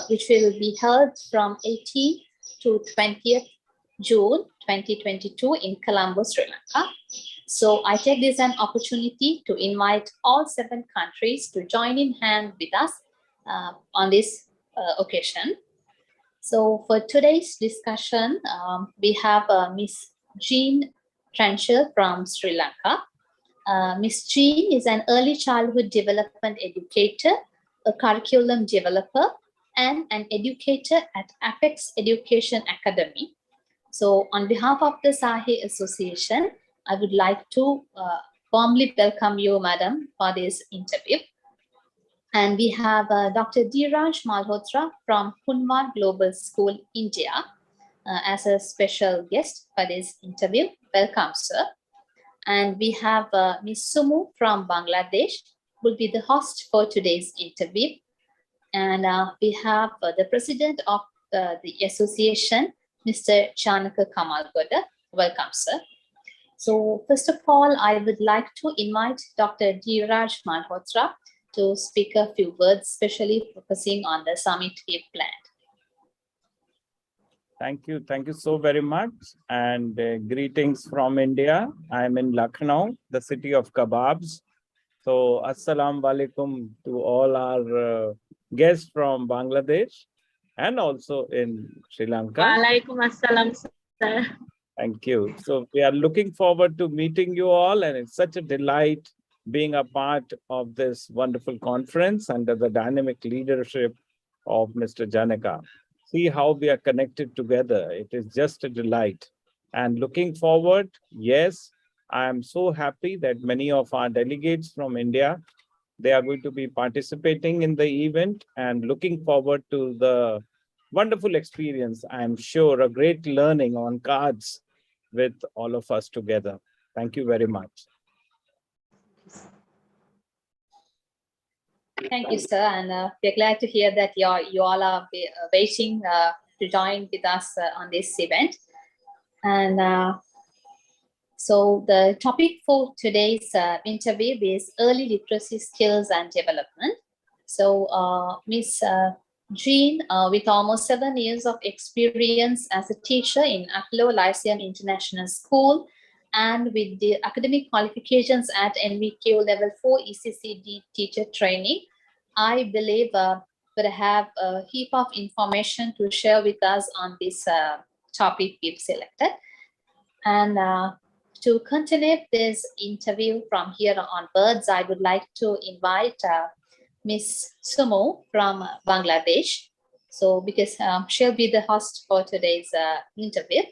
which will be held from 18th to 20th June 2022 in Colombo, Sri Lanka. So I take this an opportunity to invite all 7 countries to join in hand with us on this occasion. So for today's discussion, we have Miss Jean Tranchel from Sri Lanka. Miss Jean is an early childhood development educator, a curriculum developer, and an educator at Apex Education Academy. So on behalf of the SAIIHE Association, I would like to warmly welcome you, Madam, for this interview. And we have Dr. Dheeraj Malhotra from Hunwan Global School, India, as a special guest for this interview. Welcome, sir. And we have Ms. Sumu from Bangladesh, who will be the host for today's interview. And we have the president of the association, Mr. Chanaka Kamalgoda. Welcome, sir. So first of all, I would like to invite Dr. Dheeraj Malhotra to speak a few words, especially focusing on the summit we've planned. Thank you so very much, and greetings from India. I'm in Lucknow, the city of kebabs. So assalamu alaikum to all our guests from Bangladesh and also in Sri Lanka. Walaikum assalam, sir. Thank you. So we are looking forward to meeting you all, and it's such a delight being a part of this wonderful conference under the dynamic leadership of Mr. Janaka. See how we are connected together. It is just a delight. And looking forward, yes, I am so happy that many of our delegates from India, they are going to be participating in the event, and looking forward to the wonderful experience. I am sure a great learning on cards with all of us together. Thank you very much. Thank you, sir. And we're glad to hear that you all are waiting to join with us on this event. And so the topic for today's interview is early literacy skills and development. So Ms. Jean, with almost 7 years of experience as a teacher in Apollo Lyceum International School, and with the academic qualifications at NVQ Level 4 ECCD teacher training, I believe we have a heap of information to share with us on this topic we've selected. And to continue this interview from here onwards, I would like to invite Ms. Sumo from Bangladesh. So because she'll be the host for today's interview.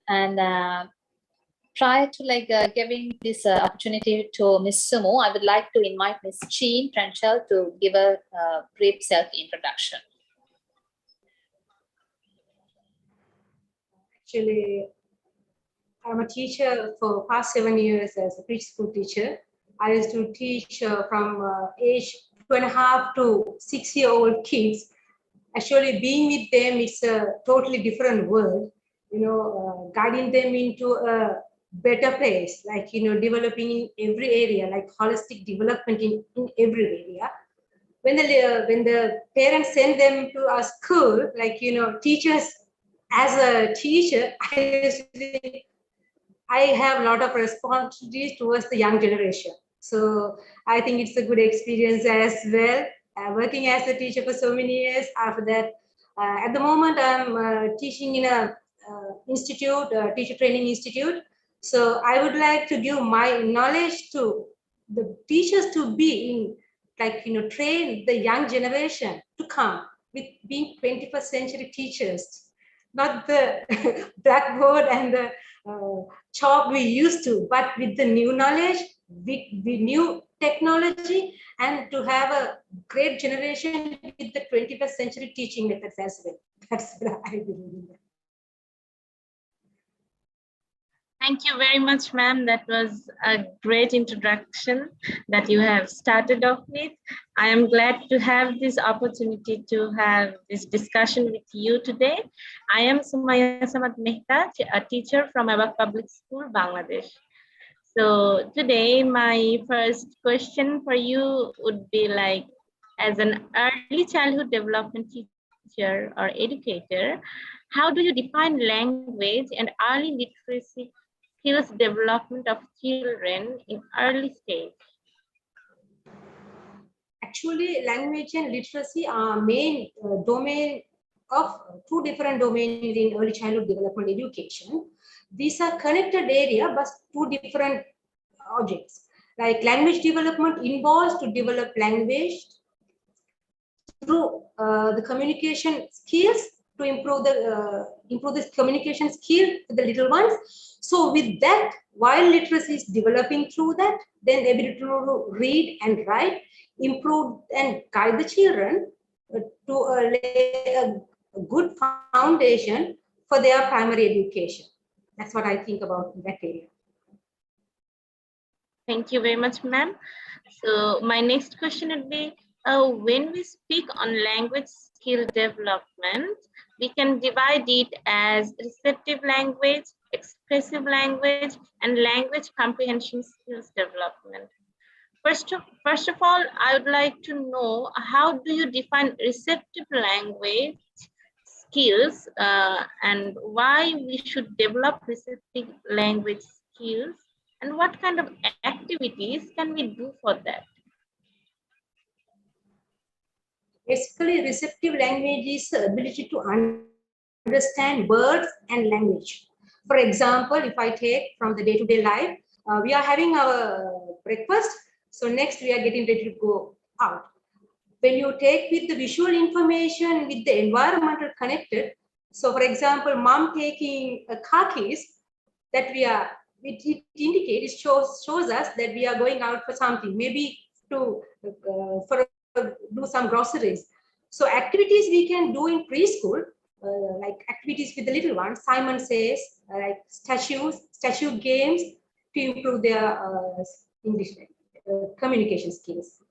And prior to giving this opportunity to Ms. Sumo, I would like to invite Ms. Jean Tranchel to give a brief self-introduction. Actually, I'm a teacher for past 7 years as a preschool teacher. I used to teach from age 2.5 to 6-year-old kids. Actually, being with them is a totally different world. You know, guiding them into a better place, like, you know, developing in every area, like holistic development in every area. When the parents send them to a school, like, you know, teachers, as a teacher, I have a lot of responsibilities towards the young generation. So I think it's a good experience as well. Working as a teacher for so many years. After that, at the moment, I'm teaching in a institute, teacher training institute. So I would like to give my knowledge to the teachers to be in, like, you know, train the young generation to come with being 21st century teachers, not the blackboard and the chalk we used to, but with the new knowledge, with the new technology, and to have a great generation with the 21st century teaching methods as well. That's what I believe in. Thank you very much, ma'am. That was a great introduction that you have started off with. I am glad to have this opportunity to have this discussion with you today. I am Sumaya Samad Mehta, a teacher from Abak Public School, Bangladesh. So today, my first question for you would be like, as an early childhood development teacher or educator, how do you define language and early literacy skills development of children in early stage? Actually, language and literacy are main domain of two different domains in early childhood development education. These are connected area, but two different objects. Like language development involves to develop language through the communication skills to improve this communication skill for the little ones. So with that, while literacy is developing through that, then the ability to read and write, improve and guide the children to lay a good foundation for their primary education. That's what I think about that area. Thank you very much, ma'am. So my next question would be, when we speak on language skill development, we can divide it as receptive language, expressive language, and language comprehension skills development. First of all, I would like to know, how do you define receptive language skills and why we should develop receptive language skills, and what kind of activities can we do for that? Basically, receptive language is the ability to understand words and language. For example, if I take from the day-to-day life, we are having our breakfast, so next we are getting ready to go out. When you take with the visual information with the environmental connected, so for example, mom taking car keys, that it indicates, it shows us that we are going out for something, maybe to do some groceries. So activities we can do in preschool, like activities with the little ones, Simon says, like statue games to improve their English communication skills.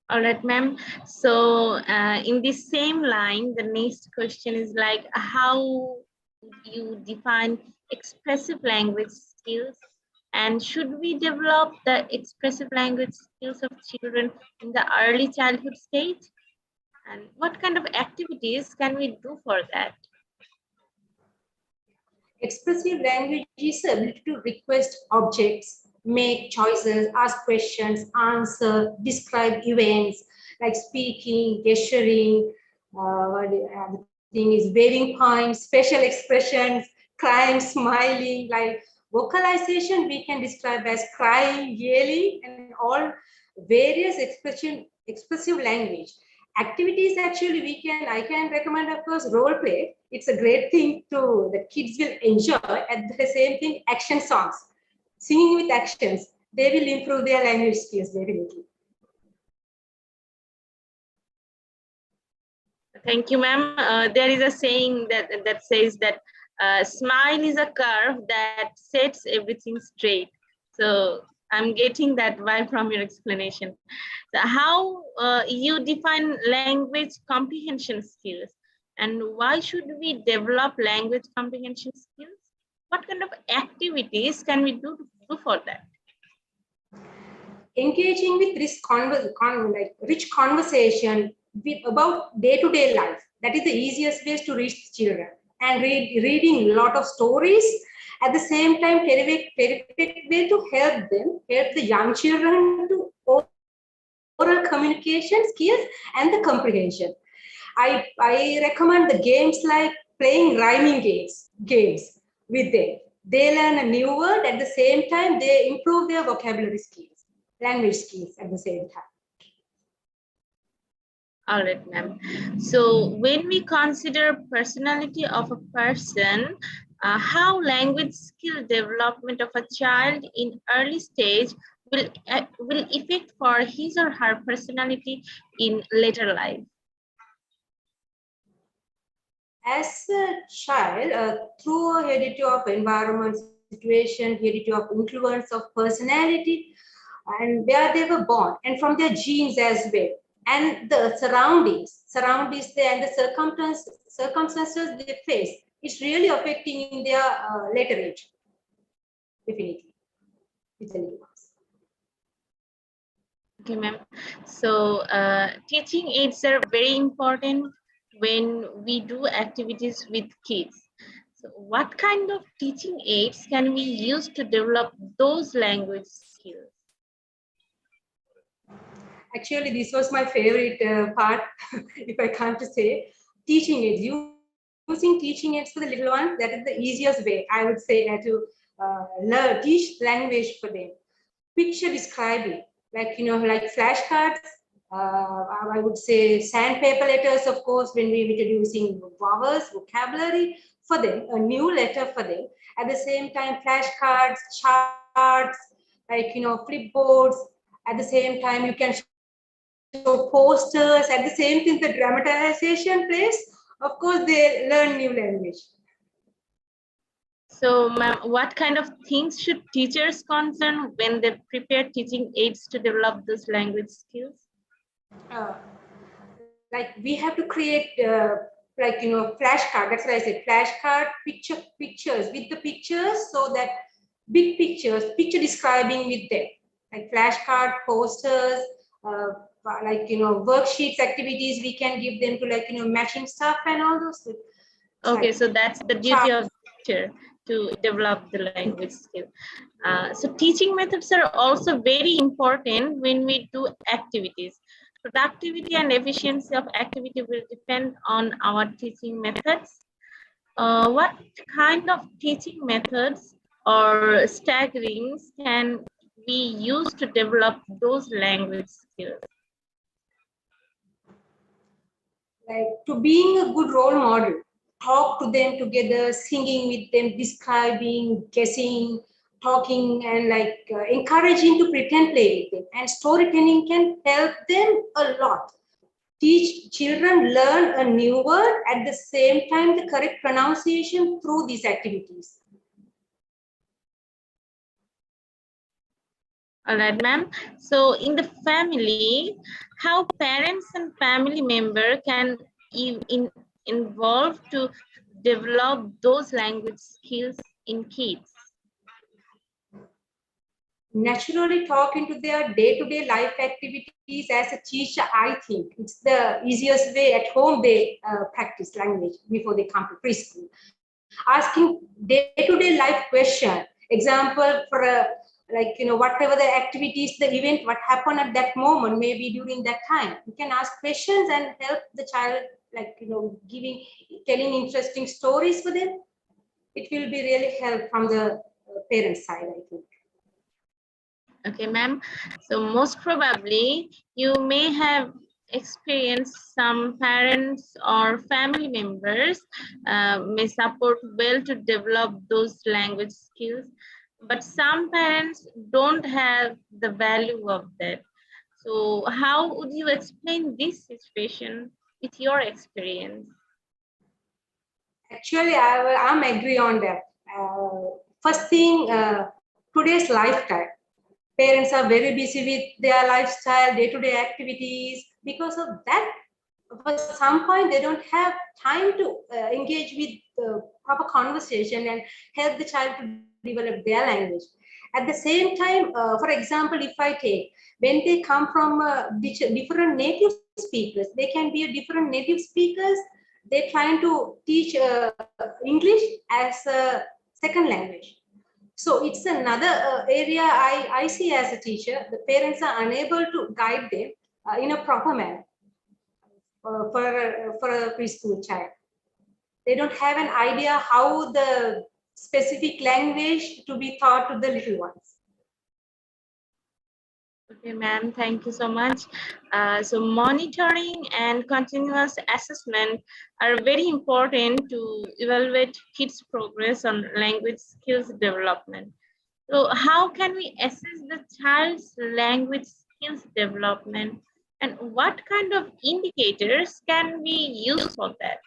All right, ma'am. So in this same line, the next question is like, how you define expressive language skills, and should we develop the expressive language skills of children in the early childhood stage? And what kind of activities can we do for that? Expressive language is the ability to request objects, make choices, ask questions, answer, describe events like speaking, gesturing, the thing is waving points, special expressions, crying, smiling, like vocalization we can describe as crying, yelling, and all various expressive language. Activities actually I can recommend, of course, role play. It's a great thing that kids will enjoy. At the same thing, action songs, singing with actions, they will improve their language skills definitely. Thank you, ma'am. There is a saying that says that smile is a curve that sets everything straight. So I'm getting that vibe from your explanation. So how you define language comprehension skills, and why should we develop language comprehension skills? What kind of activities can we do for that? Engaging with this rich conversation about day-to-day life. That is the easiest ways to reach children. And reading a lot of stories. At the same time, terrific way to help the young children to oral communication skills and the comprehension. I recommend the games like playing rhyming games with them. They learn a new word, at the same time they improve their vocabulary skills, language skills at the same time. All right, ma'am. So when we consider personality of a person, how language skill development of a child in early stage will affect for his or her personality in later life? As a child, through a heredity of environment, situation, heredity of influence of personality, and where they were born, and from their genes as well, and the surroundings there, and the circumstances they face, it's really affecting in their later age, definitely, with the little ones. Okay, ma'am. So teaching aids are very important when we do activities with kids. So what kind of teaching aids can we use to develop those language skills? Actually, this was my favorite part, if I can't to say. Teaching aids. Using teaching aids for the little ones, that is the easiest way, I would say, to teach language for them. Picture describing, like, like flashcards, I would say sandpaper letters, of course, when we were introducing vowels, vocabulary for them, a new letter for them. At the same time, flashcards, charts, like, flipboards. At the same time, you can show posters. At the same thing, the dramatization place, of course, they learn new language. So, ma'am, what kind of things should teachers concern when they prepare teaching aids to develop those language skills? Like we have to create like flashcard, that's what I said, flashcard pictures with the pictures, so that big picture describing with them, like flashcard, posters, like worksheets, activities we can give them to, like matching stuff and all those things. Okay, so that's the duty of the teacher to develop the language skill. So teaching methods are also very important when we do activities. Productivity and efficiency of activity will depend on our teaching methods. What kind of teaching methods or staggerings can we use to develop those language skills? Like to being a good role model, talk to them together, singing with them, describing, guessing, talking, and like encouraging to pretend play with them. And storytelling can help them a lot. Teach children learn a new word, at the same time the correct pronunciation through these activities. All right, ma'am. So in the family, how parents and family member can involve to develop those language skills in kids? Naturally talk into their day-to-day life activities. As a teacher, I think it's the easiest way. At home they practice language before they come to preschool, asking day-to-day life question, example for a, like whatever the activities, the event, what happened at that moment, maybe during that time, you can ask questions and help the child, like telling interesting stories for them. It will be really help from the parent side, I think. Okay, ma'am. So most probably you may have experienced some parents or family members may support well to develop those language skills, but some parents don't have the value of that. So how would you explain this situation with your experience? Actually, I'm agree on that. First thing, today's lifestyle. Parents are very busy with their lifestyle, day-to-day activities. Because of that, for some point, they don't have time to engage with proper conversation and help the child to develop their language. At the same time, for example, if I take, when they come from different native speakers, they can be a different native speakers. They're trying to teach English as a second language. So it's another area I see as a teacher. The parents are unable to guide them in a proper manner for a preschool child. They don't have an idea how the specific language to be taught to the little ones. Okay, ma'am, thank you so much. So monitoring and continuous assessment are very important to evaluate kids' progress on language skills development. So how can we assess the child's language skills development, and what kind of indicators can we use for that?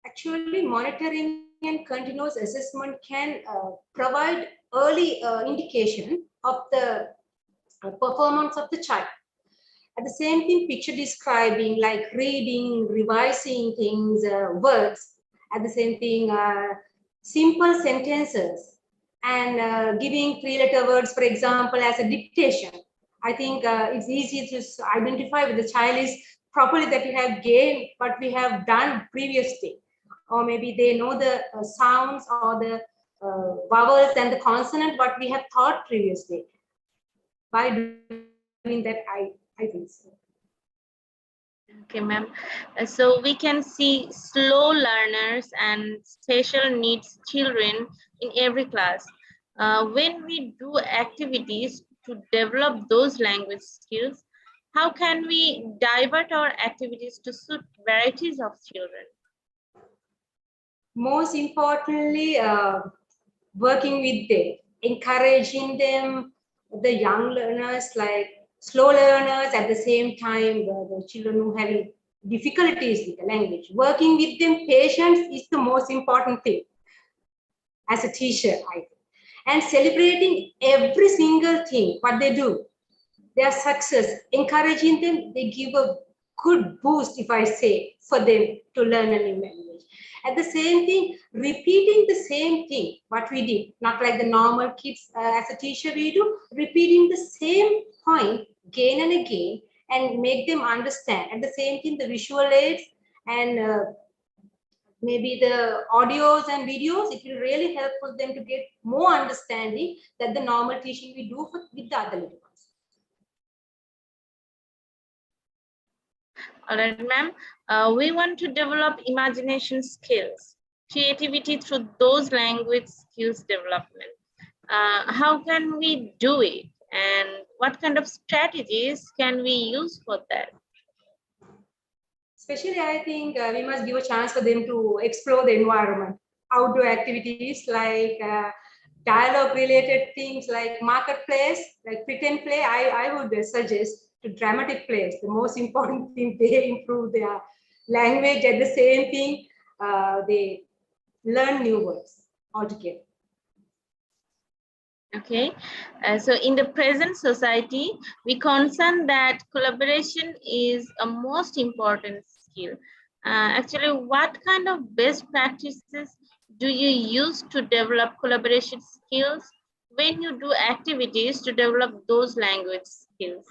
Actually, monitoring and continuous assessment can provide early indication of the performance of the child. At the same thing, picture describing, like reading, revising things, words. At the same thing, simple sentences, and giving three-letter words, for example, as a dictation. I think it's easy to identify with the child is properly that we have gained what we have done previously, or maybe they know the sounds or the vowels and the consonant what we have taught previously. By doing that, I think so. Okay, ma'am. So we can see slow learners and special needs children in every class. When we do activities to develop those language skills, how can we divert our activities to suit varieties of children? Most importantly, working with them, encouraging them, the young learners, like slow learners, at the same time, the children who have difficulties with the language. Working with them, patience is the most important thing as a teacher, I think. And celebrating every single thing, what they do, their success, encouraging them, they give a good boost, if I say, for them to learn a new language. At the same thing, repeating the same thing, what we did, not like the normal kids as a teacher we do, repeating the same point again and again and make them understand. At the same thing, the visual aids and maybe the audios and videos, it will really help for them to get more understanding that the normal teaching we do with the other little ones. All right, ma'am. We want to develop imagination skills, creativity through those language skills development. How can we do it? And what kind of strategies can we use for that? Especially, I think we must give a chance for them to explore the environment. Outdoor activities like dialogue-related things like marketplace, like pretend play, I would suggest to dramatic plays. The most important thing, they improve their language. At the same thing, they learn new words altogether. Okay, so in the present society, we concern that collaboration is a most important skill. Actually, what kind of best practices do you use to develop collaboration skills when you do activities to develop those language skills?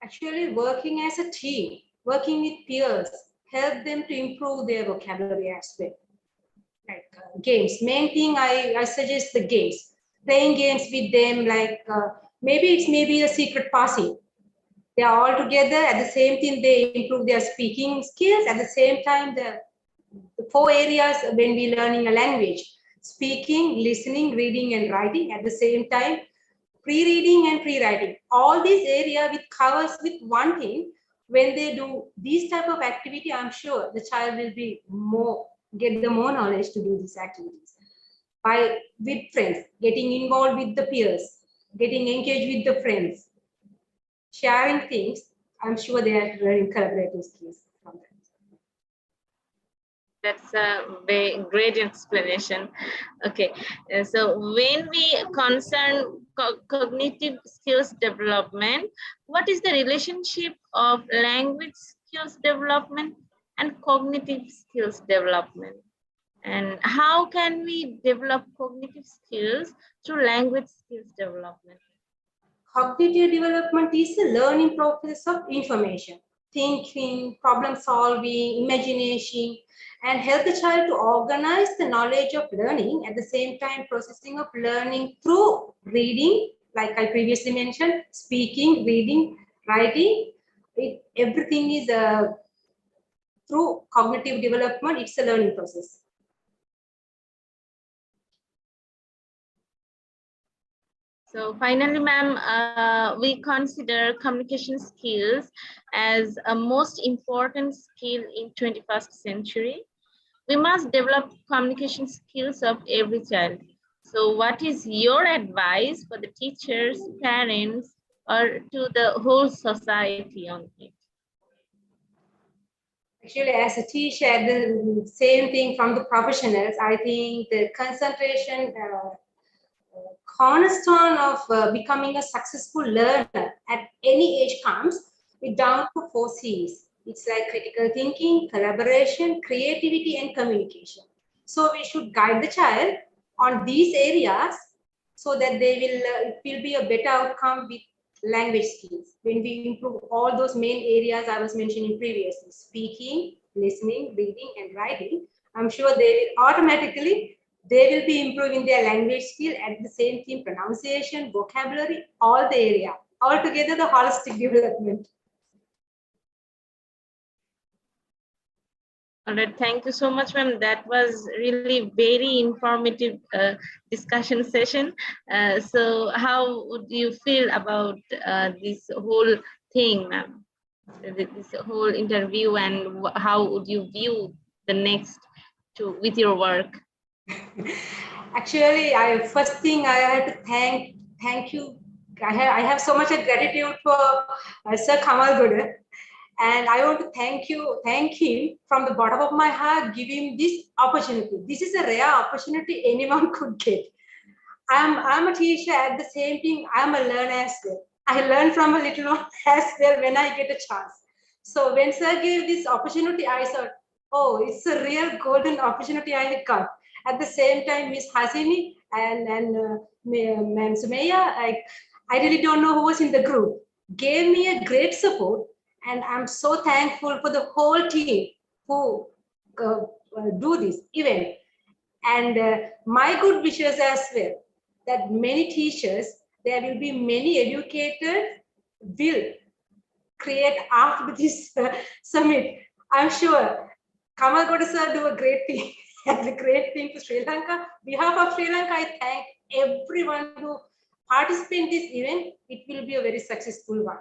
Actually, working as a team, working with peers, help them to improve their vocabulary aspect. Like games, main thing I suggest the games. Playing games with them, like maybe a secret passing. They are all together at the same thing. They improve their speaking skills. At the same time, the 4 areas when we learning a language: speaking, listening, reading, and writing. At the same time, pre-reading and pre-writing. All these areas with covers with one thing. When they do these type of activity, I'm sure the child will be get the more knowledge to do these activities. With friends, getting involved with the peers, getting engaged with the friends, sharing things, I'm sure they are learning collaborative skills from that. That's a very great explanation. Okay, so when we concern cognitive skills development, what is the relationship of language skills development and cognitive skills development? And how can we develop cognitive skills through language skills development? Cognitive development is a learning process of information, thinking, problem solving, imagination, and help the child to organize the knowledge of learning, at the same time processing of learning through reading, like I previously mentioned, speaking, reading, writing. Everything is through cognitive development, it's a learning process. So finally, ma'am, we consider communication skills as a most important skill in 21st century. We must develop communication skills of every child. So what is your advice for the teachers, parents, or to the whole society on it? Actually, as a teacher, the same thing from the professionals, I think the concentration cornerstone of becoming a successful learner at any age comes with down to 4 C's. It's like critical thinking, collaboration, creativity, and communication. So we should guide the child on these areas so that it will be a better outcome with language skills. When we improve all those main areas I was mentioning previously, speaking, listening, reading, and writing, I'm sure they will be improving their language skill at the same time, pronunciation, vocabulary, all the area, altogether the holistic development. All right, thank you so much, ma'am. That was really very informative discussion session. So how would you feel about this whole thing, ma'am? This whole interview, and how would you view the next with your work? Actually, first thing I had to thank you. I have so much gratitude for Sir Kamal Goda. And I want to thank him from the bottom of my heart, give him this opportunity. This is a rare opportunity anyone could get. I'm a teacher at the same time, I'm a learner as well. I learn from a little one as well when I get a chance. So when Sir gave this opportunity, I thought, oh, it's a real golden opportunity I got. At the same time, Miss Hasini and Ma'am Sumaya, I really don't know who was in the group, gave me a great support. And I'm so thankful for the whole team who do this event. And my good wishes as well, that many teachers, there will be many educators will create after this summit. I'm sure Kamal Goda sir do a great thing, and a great thing to Sri Lanka. On behalf of Sri Lanka, I thank everyone who participated in this event. It will be a very successful one.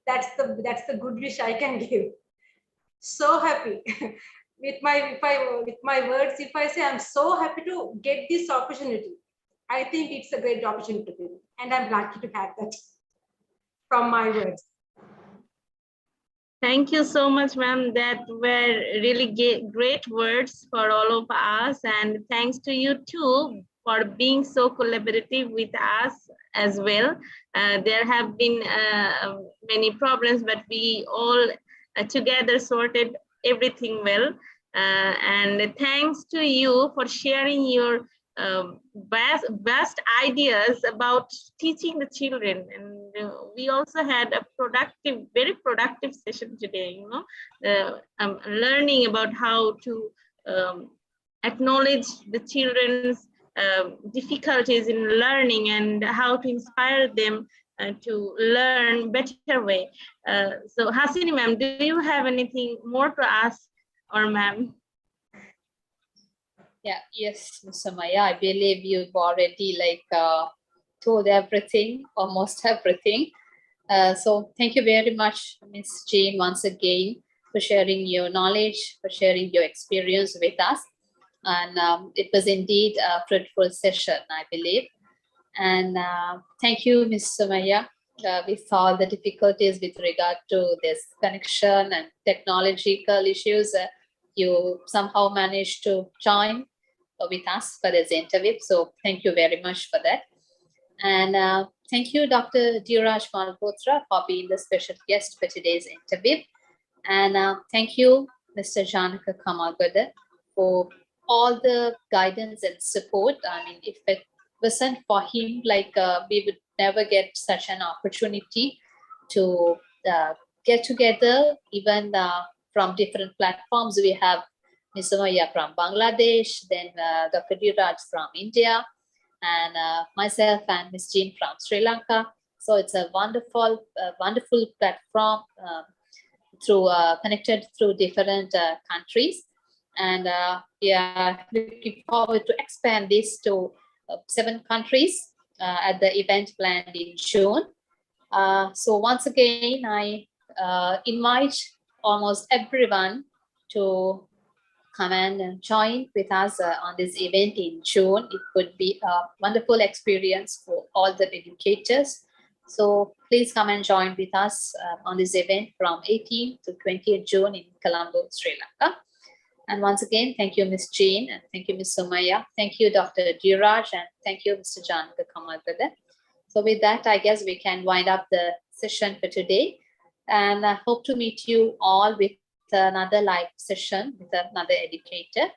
That's the good wish I can give. So happy with my words. If I say I'm so happy to get this opportunity, I think it's a great opportunity for me, and I'm lucky to have that from my words. Thank you so much, ma'am. That were really great words for all of us, and thanks to you too for being so collaborative with us as well. There have been many problems, but we all together sorted everything well. And thanks to you for sharing your vast ideas about teaching the children. And we also had a very productive session today, learning about how to acknowledge the children's difficulties in learning and how to inspire them to learn better way. So Hasini ma'am, do you have anything more to ask, or ma'am? Yeah, yes, Mr. Maya, I believe you've already told everything, almost everything. So thank you very much, Ms. Jane, once again, for sharing your knowledge, for sharing your experience with us. And it was indeed a fruitful session, I believe. And thank you, Ms. Sumaya. With all the difficulties with regard to this connection and technological issues, you somehow managed to join with us for this interview. So thank you very much for that. And thank you, Dr. Dhiraj Malhotra, for being the special guest for today's interview. And thank you, Mr. Janaka Kamalgoda, for all the guidance and support. I mean, if it wasn't for him, we would never get such an opportunity to get together, even from different platforms. We have Ms. Sumaya from Bangladesh, then Dr. Dhiraj from India, and myself and Ms. Jean from Sri Lanka. So it's a wonderful platform connected through different countries. And we are looking forward to expand this to 7 countries at the event planned in June. So once again, I invite almost everyone to come and join with us on this event in June. It would be a wonderful experience for all the educators. So please come and join with us on this event from 18th to 20th June in Colombo, Sri Lanka. And once again, thank you, Ms. Jane, and thank you, Ms. Sumaya. Thank you, Dr. Dhiraj, and thank you, Mr. Janaka Kamalgoda. So with that, I guess we can wind up the session for today. And I hope to meet you all with another live session with another educator.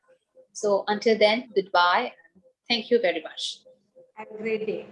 So until then, goodbye. Thank you very much. Have a great day.